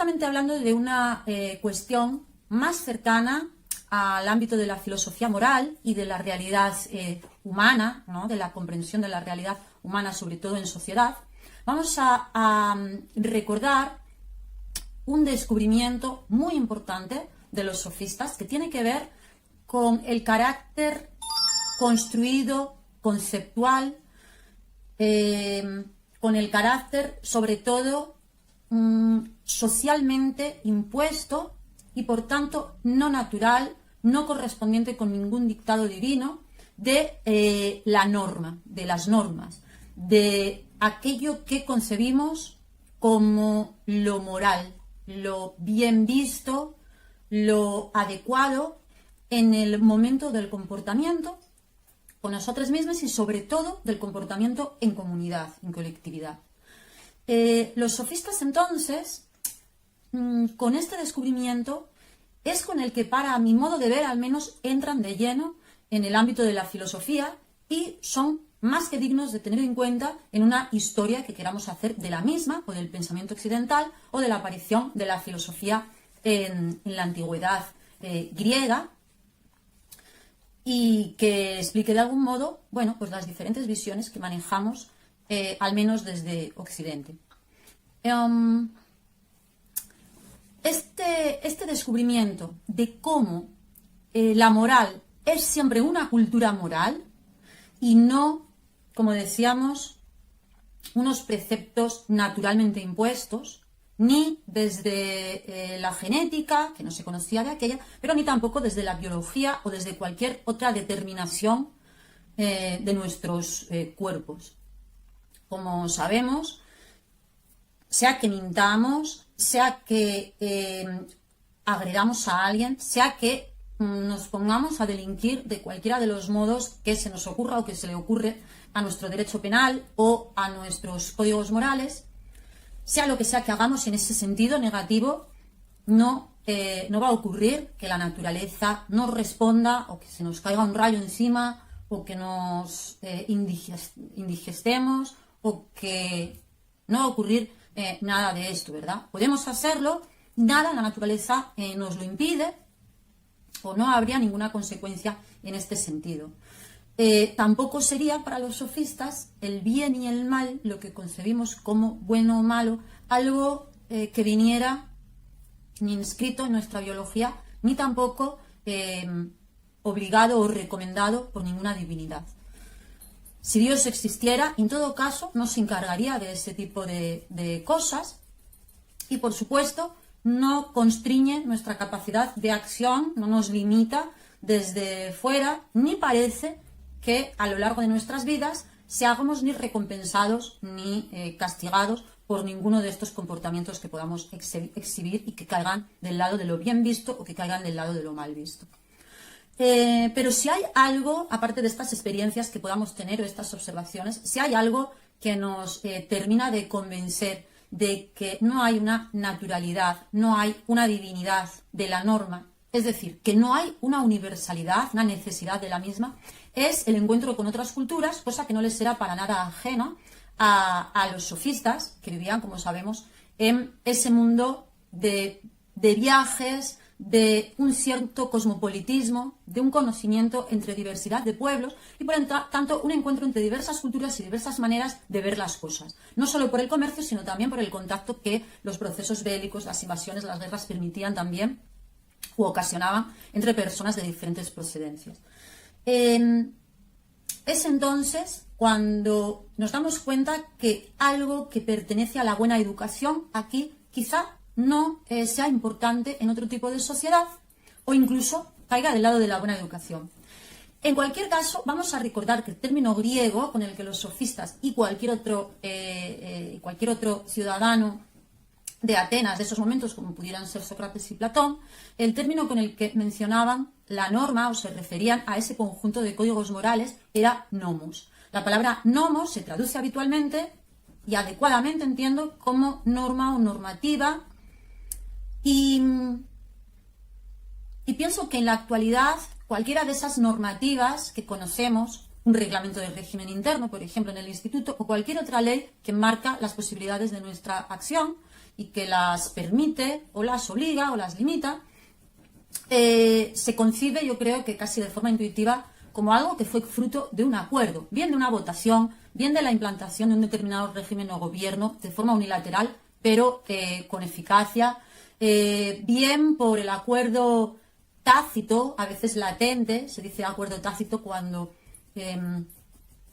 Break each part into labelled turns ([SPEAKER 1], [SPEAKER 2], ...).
[SPEAKER 1] concretamente hablando de una cuestión más cercana al ámbito de la filosofía moral y de la realidad humana, ¿no? De la comprensión de la realidad humana, sobre todo en sociedad. Vamos a recordar un descubrimiento muy importante de los sofistas que tiene que ver con el carácter construido, conceptual, con el carácter, sobre todo, socialmente impuesto y, por tanto, no natural, no correspondiente con ningún dictado divino de la norma, de las normas, de aquello que concebimos como lo moral, lo bien visto, lo adecuado en el momento del comportamiento con nosotros mismos y, sobre todo, del comportamiento en comunidad, en colectividad. Los sofistas, entonces, con este descubrimiento, es con el que, para mi modo de ver, al menos entran de lleno en el ámbito de la filosofía y son más que dignos de tener en cuenta en una historia que queramos hacer de la misma, o del pensamiento occidental, o de la aparición de la filosofía en la antigüedad griega, y que explique de algún modo, bueno, pues las diferentes visiones que manejamos, al menos desde Occidente. Este descubrimiento de cómo la moral es siempre una cultura moral y no, como decíamos, unos preceptos naturalmente impuestos, ni desde la genética, que no se conocía de aquella, pero ni tampoco desde la biología o desde cualquier otra determinación de nuestros cuerpos. Como sabemos, sea que mintamos, sea que agredamos a alguien, sea que nos pongamos a delinquir de cualquiera de los modos que se nos ocurra o que se le ocurre a nuestro derecho penal o a nuestros códigos morales, sea lo que sea que hagamos en ese sentido negativo, no va a ocurrir que la naturaleza no responda o que se nos caiga un rayo encima o que nos indigestemos o que no va a ocurrir nada de esto, ¿verdad? Podemos hacerlo, nada, la naturaleza nos lo impide o no habría ninguna consecuencia en este sentido. Tampoco sería para los sofistas el bien y el mal, lo que concebimos como bueno o malo, algo que viniera ni inscrito en nuestra biología, ni tampoco obligado o recomendado por ninguna divinidad. Si Dios existiera, en todo caso, no se encargaría de ese tipo de cosas y, por supuesto, no constriñe nuestra capacidad de acción, no nos limita desde fuera, ni parece que a lo largo de nuestras vidas seamos ni recompensados ni castigados por ninguno de estos comportamientos que podamos exhibir y que caigan del lado de lo bien visto o que caigan del lado de lo mal visto. Pero si hay algo, aparte de estas experiencias que podamos tener o estas observaciones, si hay algo que nos termina de convencer de que no hay una naturalidad, no hay una divinidad de la norma, es decir, que no hay una universalidad, una necesidad de la misma, es el encuentro con otras culturas, cosa que no les era para nada ajena a los sofistas, que vivían, como sabemos, en ese mundo de viajes, de un cierto cosmopolitismo, de un conocimiento entre diversidad de pueblos y, por tanto, un encuentro entre diversas culturas y diversas maneras de ver las cosas. No solo por el comercio, sino también por el contacto que los procesos bélicos, las invasiones, las guerras permitían también u ocasionaban entre personas de diferentes procedencias. Es entonces cuando nos damos cuenta que algo que pertenece a la buena educación aquí quizá no sea importante en otro tipo de sociedad o incluso caiga del lado de la buena educación. En cualquier caso, vamos a recordar que el término griego con el que los sofistas y cualquier otro ciudadano de Atenas de esos momentos, como pudieran ser Sócrates y Platón, el término con el que mencionaban la norma o se referían a ese conjunto de códigos morales era nomos. La palabra nomos se traduce habitualmente y adecuadamente, entiendo, como norma o normativa. Y pienso que en la actualidad cualquiera de esas normativas que conocemos, un reglamento de régimen interno, por ejemplo, en el instituto, o cualquier otra ley que marca las posibilidades de nuestra acción y que las permite o las obliga o las limita, se concibe, yo creo que casi de forma intuitiva, como algo que fue fruto de un acuerdo, bien de una votación, bien de la implantación de un determinado régimen o gobierno de forma unilateral, pero con eficacia, bien por el acuerdo tácito, a veces latente, se dice acuerdo tácito cuando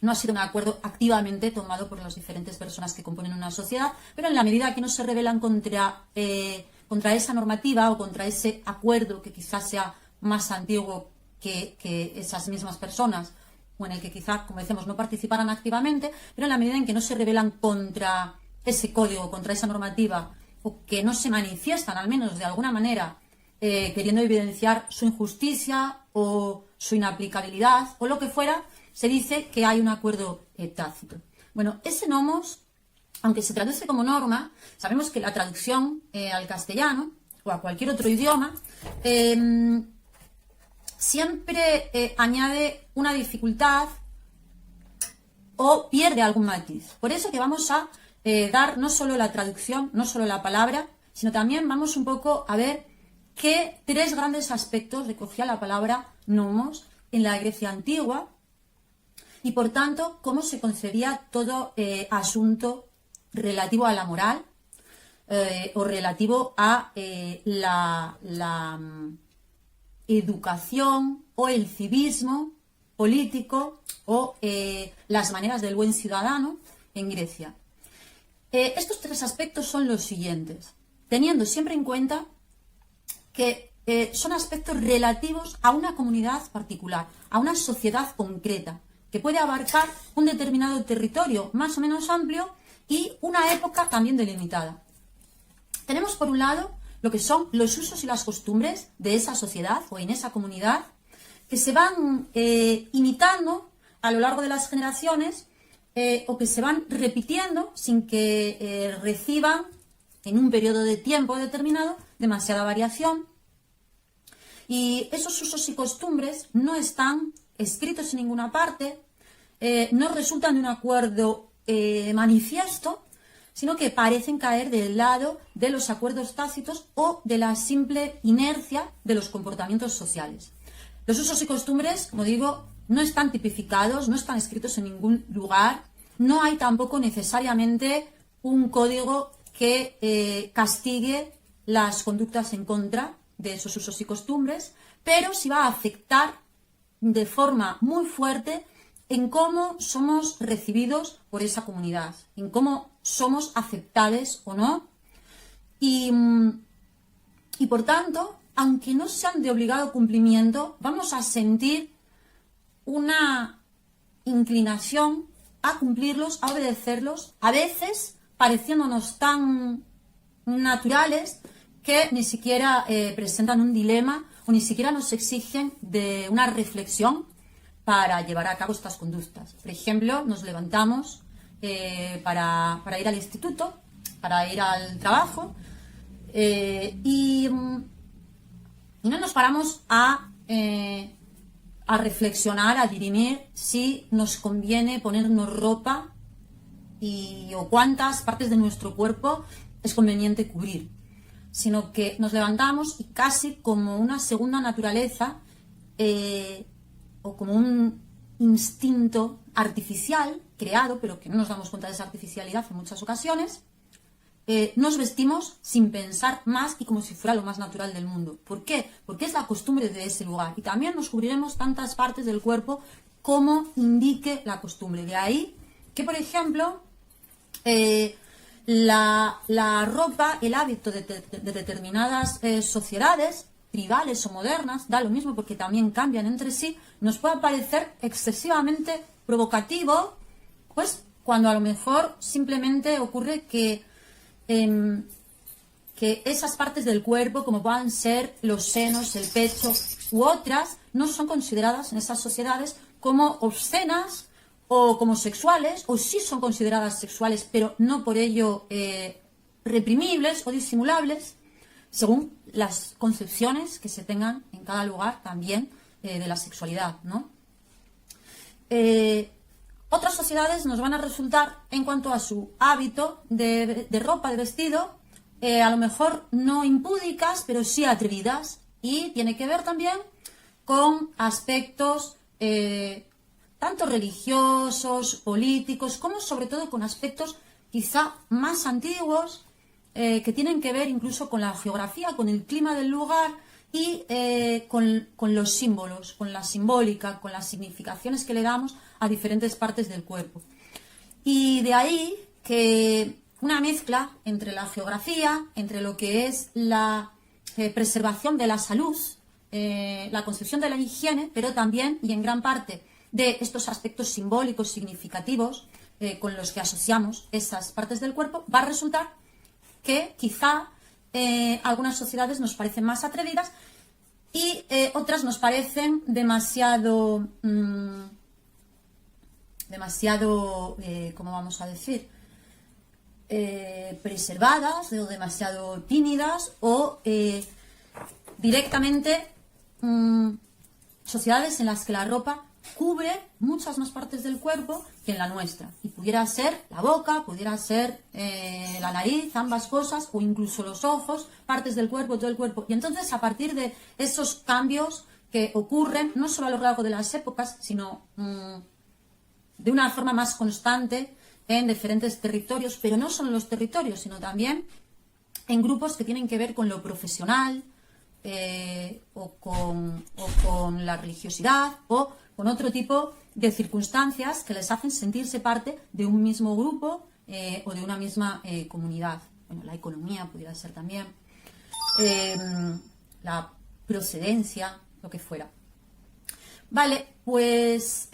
[SPEAKER 1] no ha sido un acuerdo activamente tomado por las diferentes personas que componen una sociedad, pero en la medida que no se rebelan contra esa normativa o contra ese acuerdo que quizás sea más antiguo que esas mismas personas, o en el que quizás, como decimos, no participaran activamente, pero en la medida en que no se rebelan contra ese código, contra esa normativa, o que no se manifiestan, al menos de alguna manera, queriendo evidenciar su injusticia o su inaplicabilidad, o lo que fuera, se dice que hay un acuerdo tácito. Bueno, ese nomos, aunque se traduce como norma, sabemos que la traducción al castellano o a cualquier otro idioma siempre añade una dificultad o pierde algún matiz. Por eso que vamos a dar no solo la traducción, no solo la palabra, sino también vamos un poco a ver qué tres grandes aspectos recogía la palabra nomos en la Grecia antigua y, por tanto, cómo se concebía todo asunto relativo a la moral o relativo a la educación o el civismo político o las maneras del buen ciudadano en Grecia. Estos tres aspectos son los siguientes, teniendo siempre en cuenta que son aspectos relativos a una comunidad particular, a una sociedad concreta, que puede abarcar un determinado territorio más o menos amplio y una época también delimitada. Tenemos por un lado lo que son los usos y las costumbres de esa sociedad o en esa comunidad, que se van imitando a lo largo de las generaciones o que se van repitiendo sin que reciban en un periodo de tiempo determinado demasiada variación. Y esos usos y costumbres no están escritos en ninguna parte, no resultan de un acuerdo manifiesto, sino que parecen caer del lado de los acuerdos tácitos o de la simple inercia de los comportamientos sociales. Los usos y costumbres, como digo, no están tipificados, no están escritos en ningún lugar, no hay tampoco necesariamente un código que castigue las conductas en contra de esos usos y costumbres, pero sí va a afectar de forma muy fuerte en cómo somos recibidos por esa comunidad, en cómo somos aceptados o no. Y por tanto, aunque no sean de obligado cumplimiento, vamos a sentir una inclinación a cumplirlos, a obedecerlos, a veces pareciéndonos tan naturales que ni siquiera presentan un dilema o ni siquiera nos exigen de una reflexión para llevar a cabo estas conductas. Por ejemplo, nos levantamos para ir al instituto, para ir al trabajo y no nos paramos a reflexionar, a dirimir si nos conviene ponernos ropa o cuántas partes de nuestro cuerpo es conveniente cubrir, sino que nos levantamos y casi como una segunda naturaleza o como un instinto artificial creado, pero que no nos damos cuenta de esa artificialidad en muchas ocasiones, nos vestimos sin pensar más y como si fuera lo más natural del mundo. ¿Por qué? Porque es la costumbre de ese lugar. Y también nos cubriremos tantas partes del cuerpo como indique la costumbre. De ahí que, por ejemplo, la ropa, el hábito de determinadas sociedades, tribales o modernas, da lo mismo porque también cambian entre sí, nos puede parecer excesivamente provocativo, pues cuando a lo mejor simplemente ocurre que esas partes del cuerpo, como puedan ser los senos, el pecho u otras, no son consideradas en esas sociedades como obscenas o como sexuales, o sí son consideradas sexuales, pero no por ello reprimibles o disimulables, según las concepciones que se tengan en cada lugar también de la sexualidad, ¿no? Otras sociedades nos van a resultar, en cuanto a su hábito de ropa, de vestido, a lo mejor no impúdicas, pero sí atrevidas, y tiene que ver también con aspectos tanto religiosos, políticos, como sobre todo con aspectos quizá más antiguos, que tienen que ver incluso con la geografía, con el clima del lugar y con los símbolos, con la simbólica, con las significaciones que le damos a diferentes partes del cuerpo. Y de ahí que una mezcla entre la geografía, entre lo que es la preservación de la salud, la concepción de la higiene, pero también y en gran parte de estos aspectos simbólicos, significativos, con los que asociamos esas partes del cuerpo, va a resultar que quizá algunas sociedades nos parecen más atrevidas y otras nos parecen demasiado, ¿cómo vamos a decir? Preservadas o demasiado tímidas o directamente sociedades en las que la ropa cubre muchas más partes del cuerpo que en la nuestra, y pudiera ser la boca, pudiera ser la nariz, ambas cosas, o incluso los ojos, partes del cuerpo, todo el cuerpo. Y entonces, a partir de esos cambios que ocurren no solo a lo largo de las épocas, sino de una forma más constante en diferentes territorios, pero no solo en los territorios, sino también en grupos que tienen que ver con lo profesional, o con la religiosidad, o con otro tipo de circunstancias que les hacen sentirse parte de un mismo grupo o de una misma comunidad. Bueno, la economía pudiera ser también, la procedencia, lo que fuera. Vale, pues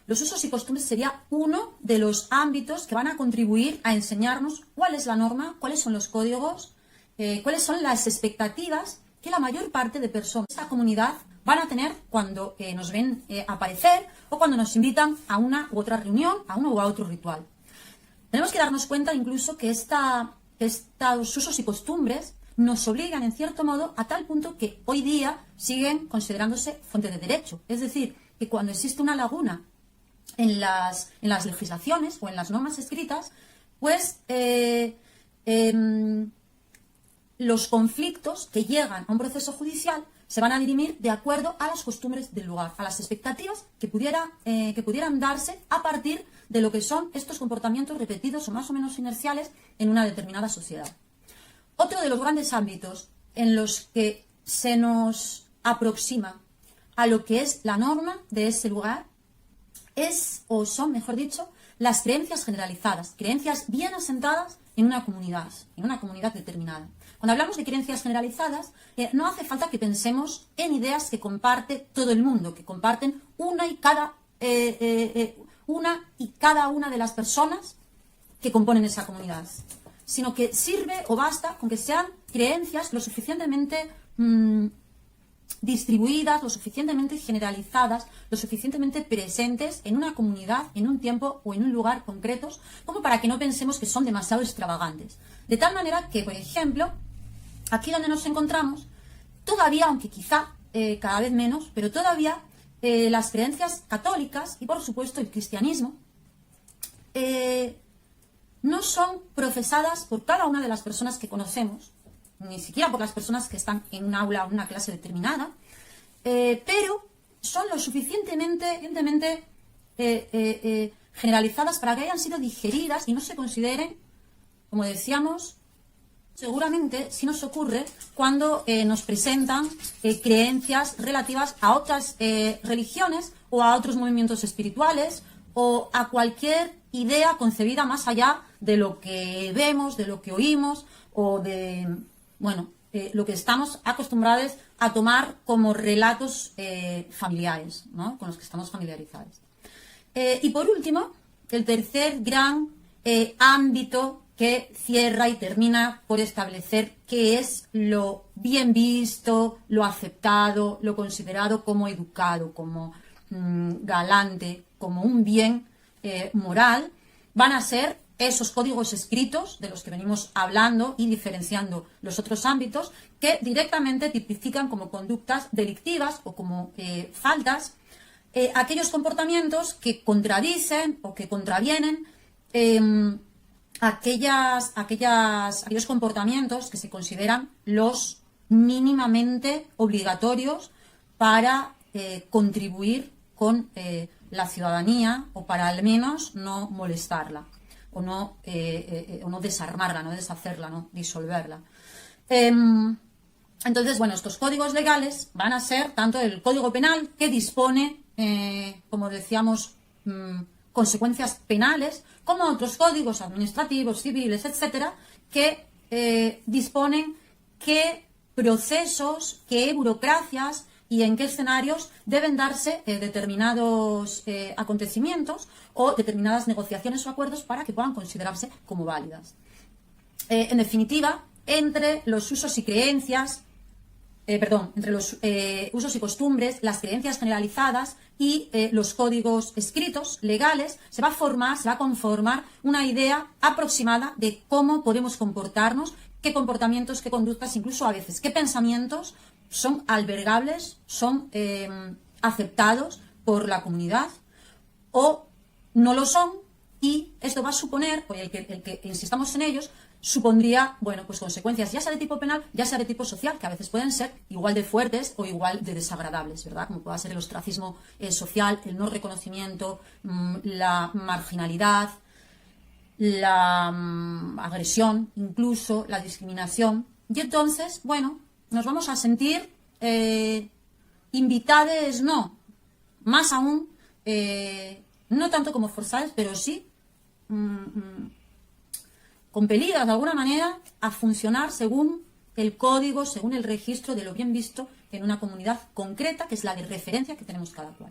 [SPEAKER 1] los usos y costumbres sería uno de los ámbitos que van a contribuir a enseñarnos cuál es la norma, cuáles son los códigos, cuáles son las expectativas que la mayor parte de personas de esta comunidad van a tener cuando nos ven aparecer o cuando nos invitan a una u otra reunión, a uno u otro ritual. Tenemos que darnos cuenta incluso que estos usos y costumbres nos obligan en cierto modo a tal punto que hoy día siguen considerándose fuente de derecho. Es decir, que cuando existe una laguna en las legislaciones o en las normas escritas, pues los conflictos que llegan a un proceso judicial se van a dirimir de acuerdo a las costumbres del lugar, a las expectativas que pudieran darse a partir de lo que son estos comportamientos repetidos o más o menos inerciales en una determinada sociedad. Otro de los grandes ámbitos en los que se nos aproxima a lo que es la norma de ese lugar son, mejor dicho, las creencias generalizadas, creencias bien asentadas en una comunidad determinada. Cuando hablamos de creencias generalizadas, no hace falta que pensemos en ideas que comparte todo el mundo, que comparten una y cada una de las personas que componen esa comunidad, sino que sirve o basta con que sean creencias lo suficientemente distribuidas, lo suficientemente generalizadas, lo suficientemente presentes en una comunidad, en un tiempo o en un lugar concretos, como para que no pensemos que son demasiado extravagantes. De tal manera que, por ejemplo, aquí donde nos encontramos, todavía, aunque quizá cada vez menos, pero todavía las creencias católicas y, por supuesto, el cristianismo no son profesadas por cada una de las personas que conocemos, ni siquiera por las personas que están en un aula o en una clase determinada, pero son lo suficientemente generalizadas para que hayan sido digeridas y no se consideren, como decíamos, seguramente sí nos ocurre cuando nos presentan creencias relativas a otras religiones o a otros movimientos espirituales o a cualquier idea concebida más allá de lo que vemos, de lo que oímos o de, lo que estamos acostumbrados a tomar como relatos familiares, ¿no?, con los que estamos familiarizados. Y por último, el tercer gran ámbito que cierra y termina por establecer qué es lo bien visto, lo aceptado, lo considerado como educado, como galante, como un bien moral, van a ser esos códigos escritos de los que venimos hablando y diferenciando los otros ámbitos, que directamente tipifican como conductas delictivas o como faltas aquellos comportamientos que contradicen o que contravienen aquellos comportamientos que se consideran los mínimamente obligatorios para contribuir con la ciudadanía, o para al menos no molestarla, o no desarmarla, no deshacerla, no disolverla. Entonces, bueno, estos códigos legales van a ser tanto el Código Penal, que dispone, como decíamos, consecuencias penales, como otros códigos administrativos, civiles, etcétera, que disponen qué procesos, qué burocracias y en qué escenarios deben darse determinados acontecimientos o determinadas negociaciones o acuerdos para que puedan considerarse como válidas. En definitiva, entre los usos y creencias, entre los usos y costumbres, las creencias generalizadas y los códigos escritos, legales, se va a conformar una idea aproximada de cómo podemos comportarnos, qué comportamientos, qué conductas, incluso a veces qué pensamientos son albergables, son aceptados por la comunidad o no lo son, y esto va a suponer, el que insistamos en ellos, supondría, bueno, pues consecuencias ya sea de tipo penal, ya sea de tipo social, que a veces pueden ser igual de fuertes o igual de desagradables, ¿verdad? Como pueda ser el ostracismo social, el no reconocimiento, la marginalidad, la agresión, incluso la discriminación. Y entonces, bueno, nos vamos a sentir invitades, no, más aún, no tanto como forzadas, pero sí compelidas de alguna manera a funcionar según el código, según el registro de lo bien visto en una comunidad concreta, que es la de referencia que tenemos cada cual.